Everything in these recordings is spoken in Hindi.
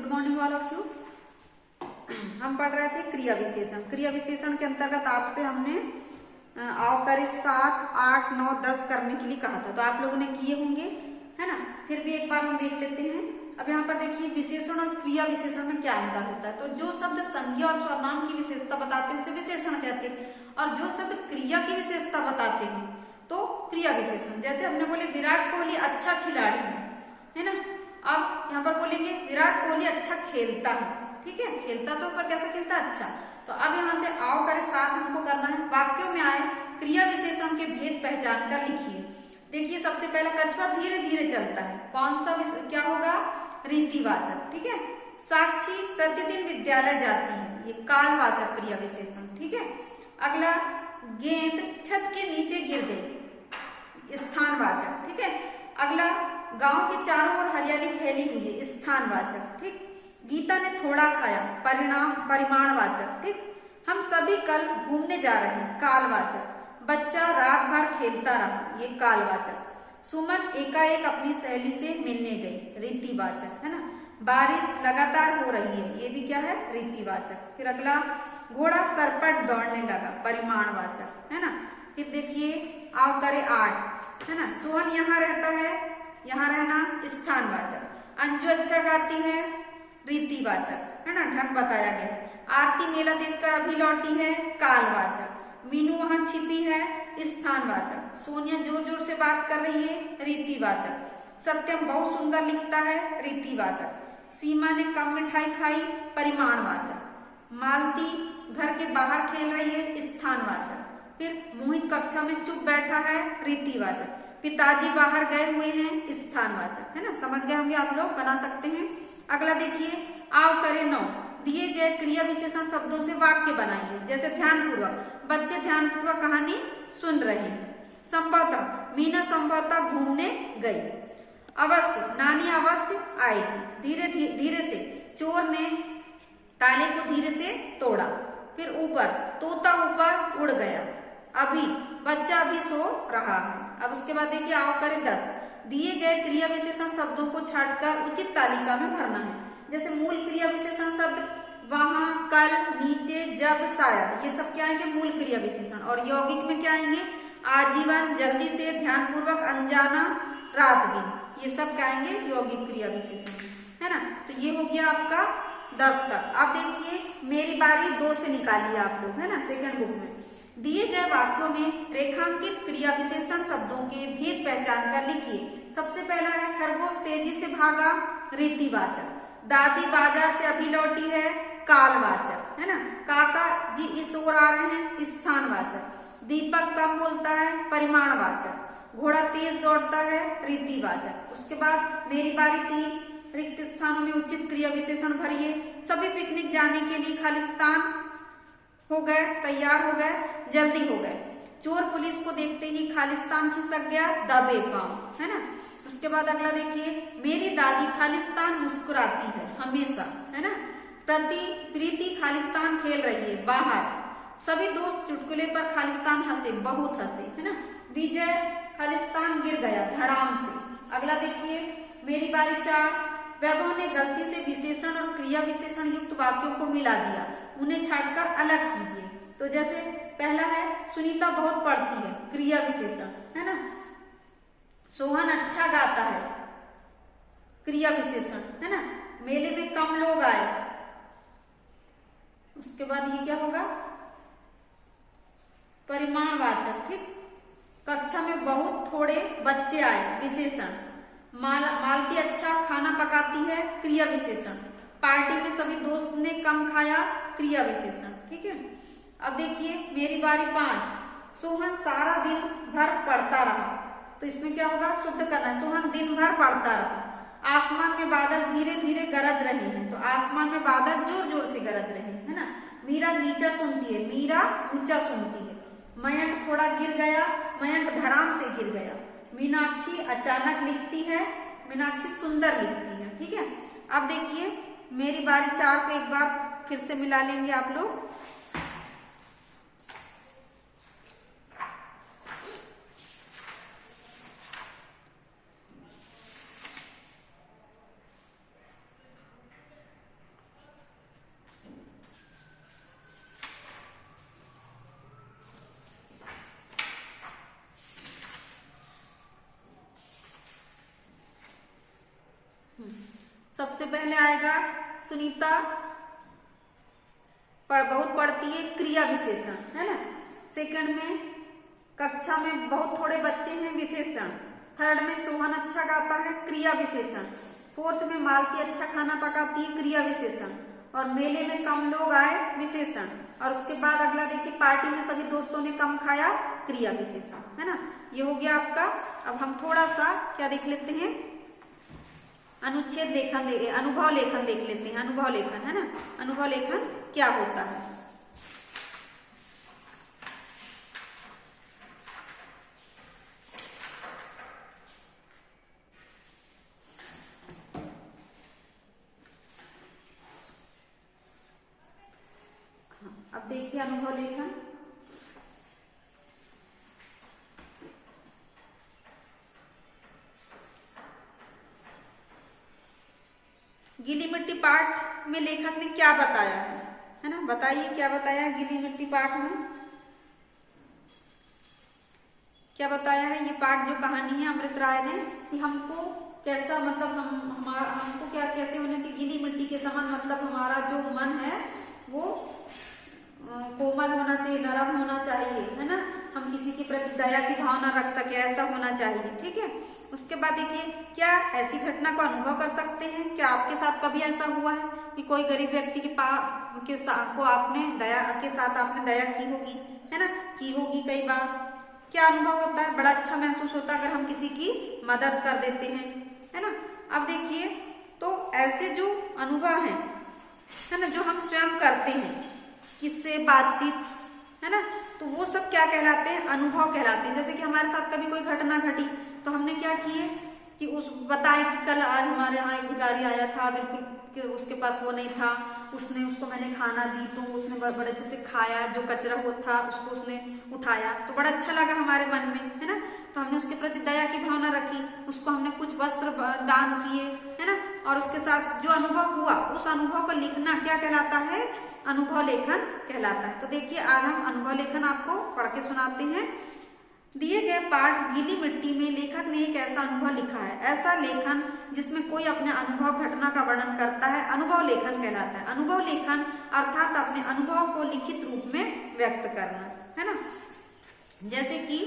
Good morning all of you. हम पढ़ रहे थे क्रिया विशेषण। क्रिया विशेषण के अंतर्गत आपसे हमने अवकर्य 7, 8, 9, 10 करने के लिए कहा था, तो आप लोगों ने किए होंगे, है ना। फिर भी एक बार हम देख लेते हैं। अब यहाँ पर देखिए विशेषण और क्रिया विशेषण में क्या अंतर होता है। तो जो शब्द संज्ञा और सर्वनाम की विशेषता बताते हैं उसे विशेषण कहते हैं, और जो शब्द क्रिया की विशेषता बताते हैं तो क्रिया विशेषण। जैसे हमने बोले विराट कोहली अच्छा खिलाड़ी है ना। अब यहाँ पर बोलेंगे विराट कोहली अच्छा खेलता है, ठीक है। खेलता तो ऊपर कैसे खेलता, अच्छा। तो अब यहाँ से आओ करे साथ हमको करना है। वाक्यों में आए क्रिया विशेषण के भेद पहचान कर लिखिए। देखिए सबसे पहला कछुआ धीरे धीरे चलता है, कौन सा क्या होगा, रीतिवाचक, ठीक है। साक्षी प्रतिदिन विद्यालय जाती है, ये कालवाचक क्रिया विशेषण, ठीक है। अगला गेंद छत के नीचे गिर गई, स्थानवाचक, ठीक है। अगला गांव के चारों ओर हरियाली फैली हुई है, स्थानवाचक, ठीक। गीता ने थोड़ा खाया, परिमाणवाचक, ठीक। हम सभी कल घूमने जा रहे हैं, कालवाचक। बच्चा रात भर खेलता रहा, ये कालवाचक। सुमन एकाएक अपनी सहेली से मिलने गई, रीतिवाचक, है ना। बारिश लगातार हो रही है, ये भी क्या है, रीतिवाचक। फिर अगला घोड़ा सरपट दौड़ने लगा, परिमाणवाचक, है ना। फिर देखिए आओ करे 8, है ना। सोहन यहाँ रहता है, यहाँ रहना स्थानवाचक। अंजू अच्छा गाती है, रीतिवाचक, है ना, ढंग बताया गया। आरती मेला देखकर अभी लौटी है, कालवाचक। मीनू वहां छिपी है, स्थानवाचक। सोनिया जोर जोर से बात कर रही है, रीतिवाचक। सत्यम बहुत सुंदर लिखता है, रीतिवाचक। सीमा ने कम मिठाई खाई, परिमाणवाचक। मालती घर के बाहर खेल रही है, स्थानवाचक। फिर मोहित कक्षा में चुप बैठा है, रीतिवाचक। पिताजी बाहर गए हुए हैं, स्थानवाचक, है ना। समझ गए होंगे आप लोग, बना सकते हैं। अगला देखिए आओ करे 9, दिए गए क्रिया विशेषण शब्दों से वाक्य बनाइए। जैसे ध्यानपूर्वक, बच्चे ध्यानपूर्वक कहानी सुन रहे हैं। संभवतः, मीना संभवतः घूमने गई। अवश्य, नानी अवश्य आएगी। धीरे धीरे से, चोर ने ताले को धीरे से तोड़ा। फिर ऊपर, तोता ऊपर उड़ गया। अभी, बच्चा अभी सो रहा है। अब उसके बाद देखिए आओ करे 10, दिए गए क्रिया विशेषण शब्दों को छांटकर उचित तालिका में भरना है। जैसे मूल क्रिया विशेषण शब्द वहां, कल, नीचे, जब, शायद, ये सब क्या आएंगे, मूल क्रिया विशेषण। और यौगिक में क्या आएंगे, आजीवन, जल्दी से, ध्यानपूर्वक, अनजाना, रात दिन, ये सब क्या आएंगे, यौगिक क्रिया विशेषण, है ना। तो ये हो गया आपका 10 तक। अब देखिए मेरी बारी 2 से निकालिए आप लोग, है ना, सेकंड बुक में। दिए गए वाक्यों में रेखांकित क्रिया विशेषण शब्दों के भेद पहचान कर लिखिए। सबसे पहला है खरगोश तेजी से भागा, रीतिवाचक। दादी बाजार से अभी लौटी है, कालवाचक, है ना। काका जी इस ओर आ रहे हैं, स्थानवाचक। दीपक कम बोलता है, परिमाणवाचक। घोड़ा तेज दौड़ता है, रीतिवाचक। उसके बाद मेरी बारी 3, रिक्त स्थानों में उचित क्रिया विशेषण भरिए। सभी पिकनिक जाने के लिए खालिस्तान हो गए, तैयार हो गए, जल्दी हो गए। चोर पुलिस को देखते ही खालिस्तान खिसक गया, दबे पांव, है ना। उसके बाद अगला देखिए, मेरी दादी खालिस्तान मुस्कुराती है हमेशा, है ना। प्रीति खालिस्तान खेल रही है बाहर। सभी दोस्त चुटकुले पर खालिस्तान हंसे, बहुत हंसे, है ना। विजय खालिस्तान गिर गया धड़ाम से। अगला देखिए मेरी बारी 4, वैभव ने गलती से विशेषण और क्रिया विशेषण युक्त वाक्यों को मिला दिया, उन्हें छांटकर अलग कीजिए। तो जैसे पहला है सुनीता बहुत पढ़ती है, क्रिया विशेषण, है ना। सोहन अच्छा गाता है, क्रिया विशेषण, है ना। मेले में कम लोग आए। उसके बाद ये क्या होगा, परिमाणवाचक, ठीक। कक्षा में बहुत थोड़े बच्चे आए, विशेषण। मालती अच्छा खाना पकाती है, क्रिया विशेषण। पार्टी में सभी दोस्त ने कम खाया, क्रिया विशेषण, ठीक है। अब देखिए मेरी बारी 5, सोहन सारा दिन भर पढ़ता रहा। तो इसमें क्या होगा, शुद्ध करना है, सोहन दिन भर पढ़ता रहा। आसमान में बादल धीरे धीरे गरज रहे हैं, तो आसमान में बादल जोर जोर से गरज रहे हैं, है ना। मीरा नीचा सुनती है, मीरा ऊंचा सुनती है। मयंक थोड़ा गिर गया, मयंक धड़ाम से गिर गया। मीनाक्षी अचानक लिखती है, मीनाक्षी सुंदर लिखती है, ठीक है। अब देखिए मेरी बारी 4 को एक बार फिर से मिला लेंगे आप लोग। सबसे पहले आएगा सुनीता बहुत पढ़ती है क्रिया विशेषण, है ना। सेकंड में कक्षा में बहुत थोड़े बच्चे हैं, विशेषण। थर्ड में सोहन अच्छा गाता है, क्रिया विशेषण। फोर्थ में मालती अच्छा खाना पकाती है, क्रिया विशेषण। और मेले में कम लोग आए, विशेषण। और उसके बाद अगला देखिए, पार्टी में सभी दोस्तों ने कम खाया, क्रिया विशेषण, है ना। ये हो गया आपका। अब हम थोड़ा सा क्या देख लेते हैं, अनुच्छेद लेखन अनुभव लेखन देख लेते हैं। अनुभव लेखन, है ना, अनुभव लेखन क्या होता है। अब देखिए अनुभव लेखन। गीली मिट्टी पाठ में लेखक ने क्या बताया है ना, बताइए क्या बताया है गीली मिट्टी पाठ में, क्या बताया है। ये पाठ जो कहानी है अमृत राय ने, कि हमको कैसा मतलब हमको क्या कैसे होना चाहिए, गीली मिट्टी के समान, मतलब हमारा जो मन है वो कोमल होना चाहिए, नरम होना चाहिए, है ना। हम किसी के प्रति दया की भावना रख सके, ऐसा होना चाहिए, ठीक है। उसके बाद देखिए, क्या ऐसी घटना को अनुभव कर सकते हैं, क्या आपके साथ कभी ऐसा हुआ है कि कोई गरीब व्यक्ति को आपने दया के साथ आपने दया की होगी, है ना, की होगी कई बार। क्या अनुभव होता है, बड़ा अच्छा महसूस होता है अगर हम किसी की मदद कर देते हैं, है ना। अब देखिए, तो ऐसे जो अनुभव है ना, जो हम स्वयं करते हैं, किससे बातचीत, है ना, तो वो सब क्या कहलाते हैं, अनुभव कहलाते हैं। जैसे कि हमारे साथ कभी कोई घटना घटी तो हमने क्या किए कि बताए कि कल आज हमारे यहाँ एक भिखारी आया था, बिल्कुल कि उसके पास वो नहीं था, उसको मैंने खाना दी तो उसने बड़े अच्छे से खाया, जो कचरा वो था उसको उसने उठाया, तो बड़ा अच्छा लगा हमारे मन में, है ना। तो हमने उसके प्रति दया की भावना रखी, उसको हमने कुछ वस्त्र दान किए, है ना। और उसके साथ जो अनुभव हुआ, उस अनुभव को लिखना क्या कहलाता है, अनुभव लेखन कहलाता है। तो देखिए, आज हम अनुभव लेखन आपको पढ़ के सुनाते हैं। दिए गए पाठ गीली मिट्टी में लेखक ने एक ऐसा अनुभव लिखा है। ऐसा लेखन जिसमें कोई अपने अनुभव घटना का वर्णन करता है, अनुभव लेखन कहलाता है। अनुभव लेखन अर्थात अपने अनुभव को लिखित रूप में व्यक्त करना, है ना। जैसे कि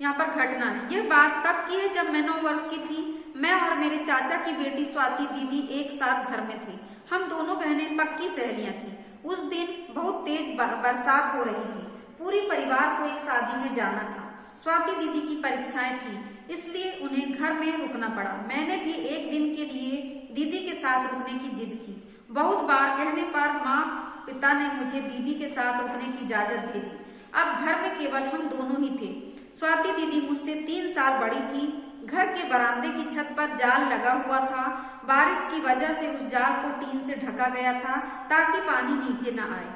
यहाँ पर घटना है, यह बात तब की है जब मैं 9 वर्ष की थी। मैं और मेरे चाचा की बेटी स्वाति दीदी एक साथ घर में थे। हम दोनों बहनें पक्की सहेलियां थी। उस दिन बहुत तेज बरसात हो रही थी। पूरी परिवार को एक शादी में जाना था। स्वाति दीदी की परीक्षाएं थी, इसलिए उन्हें घर में रुकना पड़ा। मैंने भी एक दिन के लिए दीदी के साथ रुकने की जिद की। बहुत बार कहने पर माँ पिता ने मुझे दीदी के साथ रुकने की इजाजत दे दी। अब घर में केवल हम दोनों ही थे। स्वाति दीदी मुझसे 3 साल बड़ी थी। घर के बरामदे की छत पर जाल लगा हुआ था। बारिश की वजह से उस जाल को टीन से ढका गया था ताकि पानी नीचे न आए।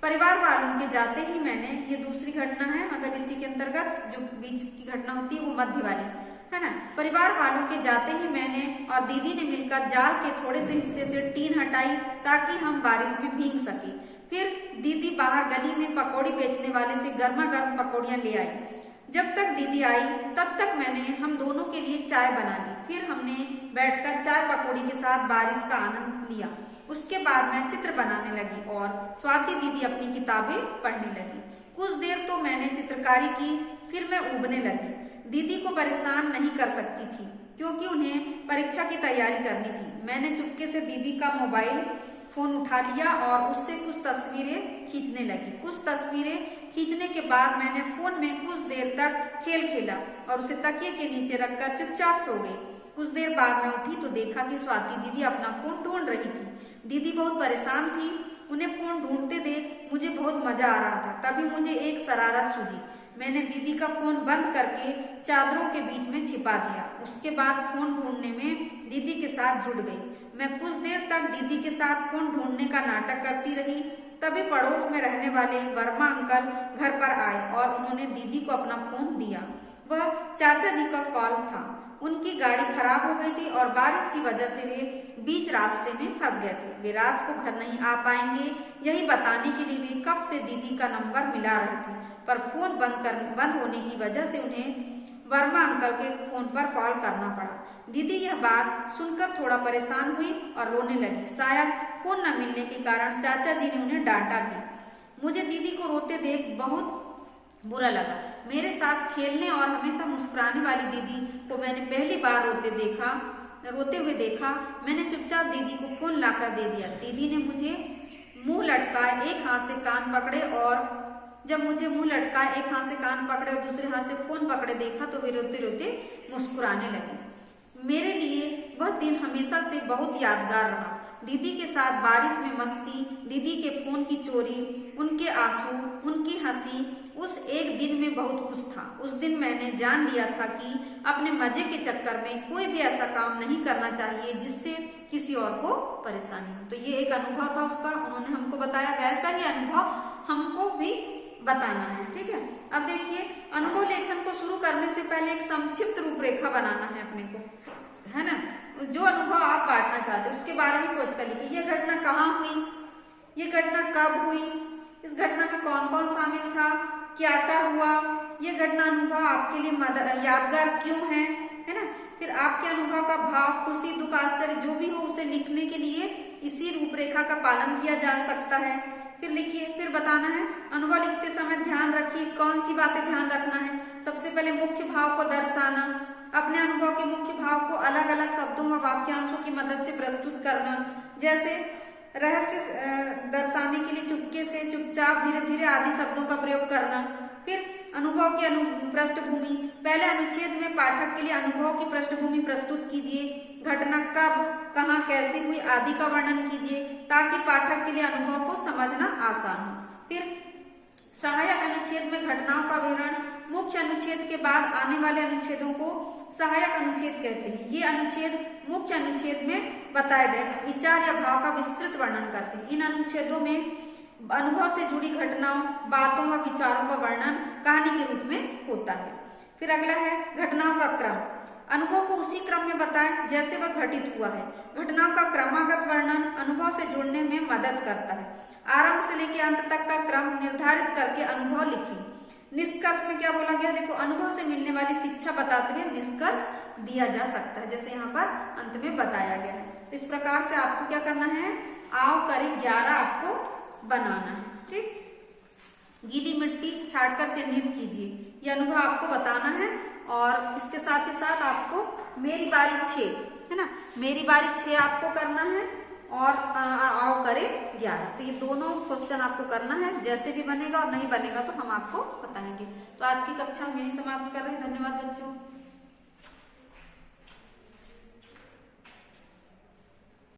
परिवार वालों के जाते ही मैंने, ये दूसरी घटना है, मतलब इसी के अंतर्गत जो बीच की घटना होती है वो मध्य वाली, है ना। परिवार वालों के जाते ही मैंने और दीदी ने मिलकर जाल के थोड़े से हिस्से से टीन हटाई ताकि हम बारिश में भीग सके। फिर दीदी बाहर गली में पकौड़ी बेचने वाले से गर्मा गर्म पकौड़ियां ले आई। जब तक दीदी आई तब तक मैंने हम दोनों के लिए चाय बना ली। फिर हमने बैठकर चाय पकौड़ी के साथ बारिश का आनंद लिया। उसके बाद मैं चित्र बनाने लगी और स्वाति दीदी अपनी किताबें पढ़ने लगी। कुछ देर तो मैंने चित्रकारी की, फिर मैं ऊबने लगी। दीदी को परेशान नहीं कर सकती थी क्योंकि उन्हें परीक्षा की तैयारी करनी थी। मैंने चुपके से दीदी का मोबाइल फोन उठा लिया और उससे कुछ तस्वीरें खींचने लगी। कुछ तस्वीरें खींचने के बाद मैंने फोन में कुछ देर तक खेल खेला और उसे तकिए के नीचे रखकर चुपचाप सो गई। कुछ देर बाद मैं उठी तो देखा कि स्वाति दीदी अपना फोन ढूंढ रही थी। दीदी बहुत परेशान थी। उन्हें फोन ढूंढते देख मुझे बहुत मजा आ रहा था। तभी मुझे एक शरारत सूझी। मैंने दीदी का फोन बंद करके चादरों के बीच में छिपा दिया। उसके बाद फोन ढूंढने में दीदी के साथ जुड़ गई। मैं कुछ देर तक दीदी के साथ फोन ढूंढने का नाटक करती रही। तभी पड़ोस में रहने वाले वर्मा अंकल घर पर आए और उन्होंने दीदी को अपना फोन दिया। वह चाचा जी का कॉल था। उनकी गाड़ी खराब हो गई थी और बारिश की वजह से वे बीच रास्ते में फंस गए थे। वे रात को घर नहीं आ पाएंगे, यही बताने के लिए वे कब से दीदी का नंबर मिला रहे थे, पर फोन बंद होने की वजह से उन्हें वर्मा अंकल के फोन पर कॉल करना पड़ा। दीदी यह बात सुनकर थोड़ा परेशान हुई और रोने लगी। शायद फोन न मिलने के कारण चाचा जी ने उन्हें डांटा भी। मुझे दीदी को रोते देख बहुत बुरा लगा। मेरे साथ खेलने और हमेशा मुस्कुराने वाली दीदी को मैंने पहली बार रोते हुए देखा। मैंने चुपचाप दीदी को फोन लाकर दे दिया। दीदी ने मुझे मुंह लटकाए एक हाथ से कान पकड़े और जब मुझे मुंह लटकाए एक हाथ से कान पकड़े और दूसरे हाथ से फोन पकड़े देखा तो वे रोते रोते मुस्कुराने लगे। मेरे लिए वह दिन हमेशा से बहुत यादगार रहा। दीदी के साथ बारिश में मस्ती, दीदी के फोन की चोरी, उनके आंसू, उनकी हंसी, उस एक दिन में बहुत कुछ था। उस दिन मैंने जान लिया था कि अपने मजे के चक्कर में कोई भी ऐसा काम नहीं करना चाहिए जिससे किसी और को परेशानी हो। तो ये एक अनुभव था उसका, उन्होंने हमको बताया। वैसा ही अनुभव हमको भी बताना है, ठीक है। अब देखिए, अनुभव लेखन को शुरू करने से पहले एक संक्षिप्त रूपरेखा बनाना है अपने को, है ना। जो अनुभव आप बांटना चाहते हैं उसके बारे में सोच कर लिखिए। ये घटना कहाँ हुई, ये घटना कब हुई, इस घटना में कौन कौन शामिल था, क्या क्या हुआ, ये घटना अनुभव आपके लिए यादगार क्यों है ना। फिर आपके अनुभव का भाव, खुशी, दुख, आश्चर्य जो भी हो उसे लिखने के लिए इसी रूपरेखा का पालन किया जा सकता है। फिर लिखिए, फिर बताना है। अनुभव लिखते समय ध्यान रखिए कौन सी बातें ध्यान रखना है। सबसे पहले मुख्य भाव को दर्शाना, अपने अनुभव के मुख्य भाव को अलग अलग शब्दों व वाक्यांशों की मदद से प्रस्तुत करना। जैसे रहस्य दर्शाने के लिए चुपके से, चुपचाप, धीरे धीरे आदि शब्दों का प्रयोग करना। फिर अनुभव की पृष्ठभूमि, पहले अनुच्छेद में पाठक के लिए अनुभव की पृष्ठभूमि प्रस्तुत कीजिए। घटना कब, कहाँ, कैसे हुई आदि का वर्णन कीजिए ताकि पाठक के लिए अनुभव को समझना आसान हो। फिर सहायक अनुच्छेद में घटनाओं का विवरण, मुख्य अनुच्छेद के बाद आने वाले अनुच्छेदों को सहायक अनुच्छेद कहते हैं। ये अनुच्छेद मुख्य अनुच्छेद में बताए गए विचार या भाव का विस्तृत वर्णन करते हैं। इन अनुच्छेदों में अनुभव से जुड़ी घटनाओं, बातों व विचारों का वर्णन कहानी के रूप में होता है। फिर अगला है घटनाओं का क्रम। अनुभव को उसी क्रम में बताएं जैसे वह घटित हुआ है। घटनाओं का क्रमागत वर्णन अनुभव से जुड़ने में मदद करता है। आरंभ से लेकर अंत तक का क्रम निर्धारित करके अनुभव लिखिए। निष्कर्ष में क्या बोला गया, देखो, अनुभव से मिलने वाली शिक्षा बताते हुए निष्कर्ष दिया जा सकता है, जैसे यहाँ पर अंत में बताया गया है। तो इस प्रकार से आपको क्या करना है, आओ करी 11 आपको बनाना है, ठीक। गीली मिट्टी छाटकर चिन्हित कीजिए, ये अनुभव आपको बताना है। और इसके साथ ही साथ आपको मेरी बारी 6 है ना, मेरी बारी 6 आपको करना है और आओ करे 11। तो ये दोनों क्वेश्चन आपको करना है, जैसे भी बनेगा और नहीं बनेगा तो हम आपको बताएंगे। तो आज की कक्षा हम यही समाप्त कर रहे हैं। धन्यवाद बच्चों।